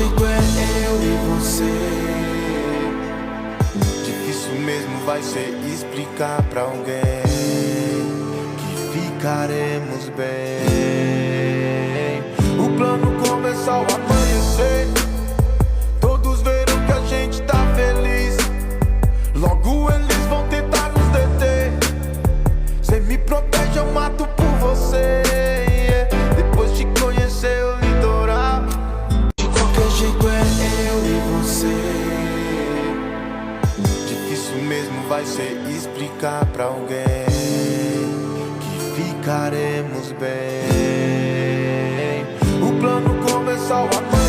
jeito é eu e você. Difícil mesmo vai ser explicar pra alguém que ficaremos bem. O plano começa ao amanhecer, todos verão que a gente tá feliz. Logo eles vão tentar nos deter. Cê me protege, eu mato por você, yeah. Depois de conhecer o litoral, De qualquer jeito é eu e você. difícil mesmo vai ser explicar pra alguém que ficaremos bem. O plano começa ao amanhecer.